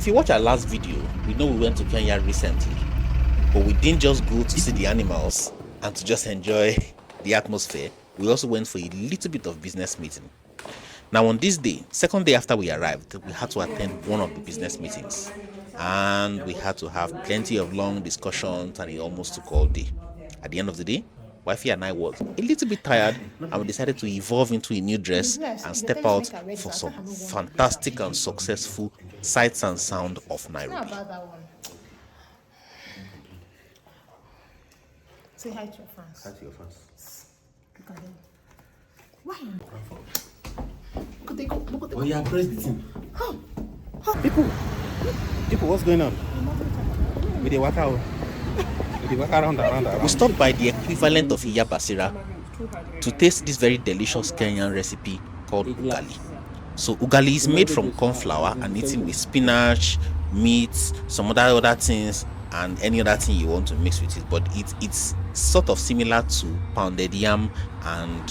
If you watch our last video, we know we went to Kenya recently, but we didn't just go to see the animals and to just enjoy the atmosphere. We also went for a little bit of business meeting. Now on this day, second day after we arrived, we had to attend one of the business meetings, and we had to have plenty of long discussions, and it almost took all day. At the end of the day, wifey and I was a little bit tired, and we decided to evolve into a new dress and step out for some fantastic and successful sights and sound of Nairobi. Say hi to your fans. Hi to your fans. Look at them. Why? Look at they go. Look at they go. Oh yeah, press the thing. People, what's going on? With the waka, around. We stopped by the equivalent of Iya Basira to taste this very delicious Kenyan recipe called Ugali. So Ugali is made from corn flour and eaten with spinach, meat, some other things, and any other thing you want to mix with it. But it's sort of similar to pounded yam and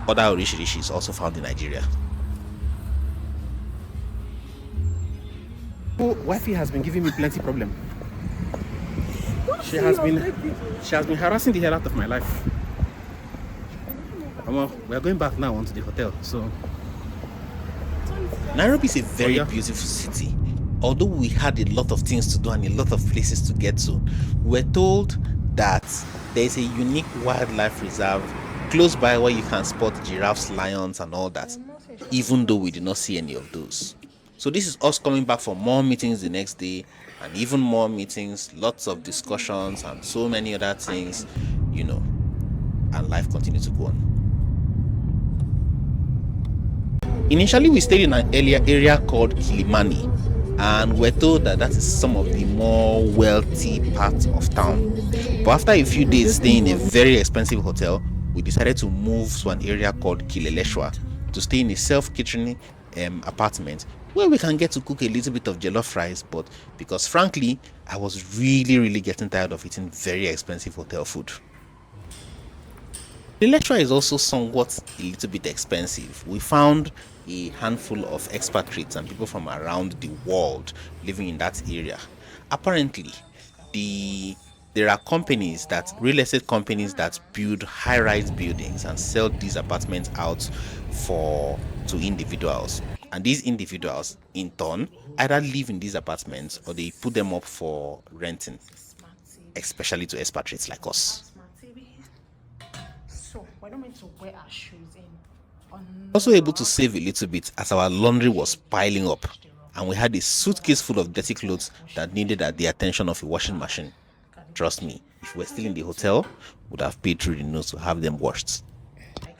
other orishirishi also found in Nigeria. Oh, wifey has been giving me plenty problem. She has been harassing the hell out of my life. We are going back now onto the hotel. So Nairobi is a very beautiful city. Although we had a lot of things to do and a lot of places to get to, we were told that there is a unique wildlife reserve close by where you can spot giraffes, lions, and all that, even though we did not see any of those. So this is us coming back for more meetings the next day, and even more meetings, lots of discussions, and so many other things, and life continues to go on. Initially, we stayed in an area called Kilimani, and we're told that is some of the more wealthy parts of town. But after a few days staying in a very expensive hotel, we decided to move to an area called Kileleshwa to stay in a self-catering apartment where we can get to cook a little bit of jollof rice, but because frankly, I was really getting tired of eating very expensive hotel food. Kileleshwa is also somewhat a little bit expensive. We found a handful of expatriates and people from around the world living in that area. Apparently, there are real estate companies that build high-rise buildings and sell these apartments out to individuals. And these individuals, in turn, either live in these apartments or they put them up for renting, especially to expatriates like us. So we're not meant to wear our shoes in. Also able to save a little bit as our laundry was piling up, and we had a suitcase full of dirty clothes that needed the attention of a washing machine. Trust me, if we were still in the hotel, we would have paid through the nose to have them washed. Like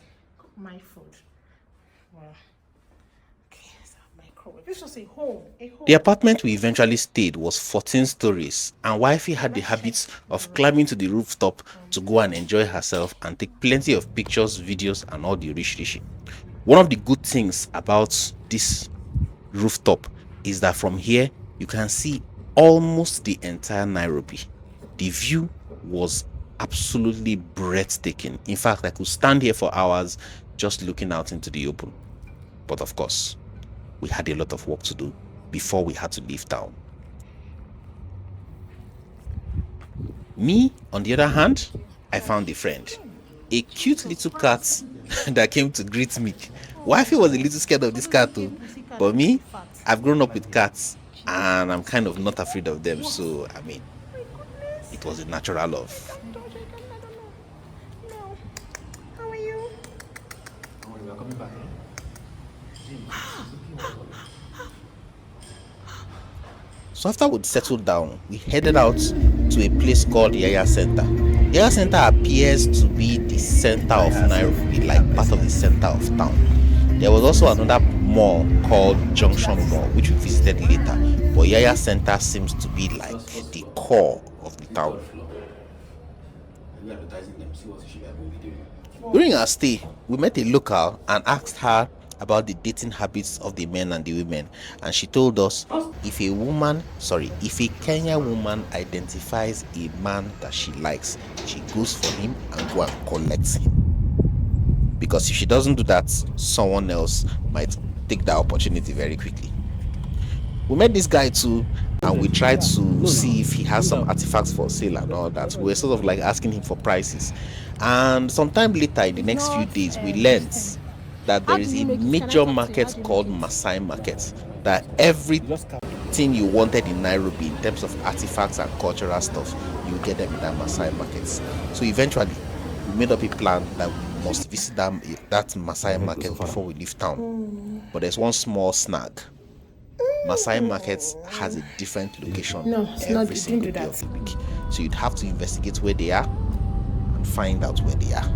my food. Well, okay, so microwave. This was a home. The apartment we eventually stayed was 14 stories, and wifey had the habit of climbing to the rooftop to go and enjoy herself and take plenty of pictures, videos, and all the rishi. One of the good things about this rooftop is that from here you can see almost the entire Nairobi. The view was absolutely breathtaking. In fact, I could stand here for hours just looking out into the open. But of course, we had a lot of work to do before we had to leave town. Me, on the other hand, I found a friend. A cute little cat that came to greet me. Wifey was a little scared of this cat too. But me, I've grown up with cats and I'm kind of not afraid of them. So, it was a natural love. No. How are you? We are coming back. So after we'd settled down, we headed out to a place called Yaya Center. Yaya Center appears to be the center of Nairobi, like part of the center of town. There was also another mall called Junction Mall, which we visited later. But Yaya Center seems to be like the core of the town. During our stay, we met a local and asked her about the dating habits of the men and the women, and she told us if a Kenyan woman identifies a man that she likes, she goes for him and go and collects him, because if she doesn't do that, someone else might take that opportunity very quickly. We met this guy too, and we tried to see if he has some artifacts for sale and all that. We were sort of like asking him for prices. And sometime later, in the next few days, we learned that there is a major market called Maasai Market, that everything you wanted in Nairobi in terms of artifacts and cultural stuff, you get them in that Maasai Market. So eventually, we made up a plan that we must visit that Maasai Market before we leave town. But there's one small snag. Maasai Market has a different location every single day of the week. So you'd have to investigate where they are and find out where they are.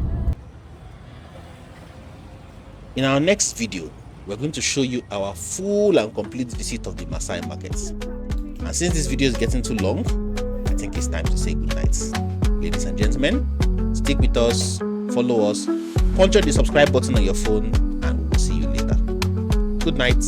In our next video, we're going to show you our full and complete visit of the Maasai Market. And since this video is getting too long, I think it's time to say goodnight. Ladies and gentlemen, stick with us, follow us, punch on the subscribe button on your phone, and we will see you later. Good night.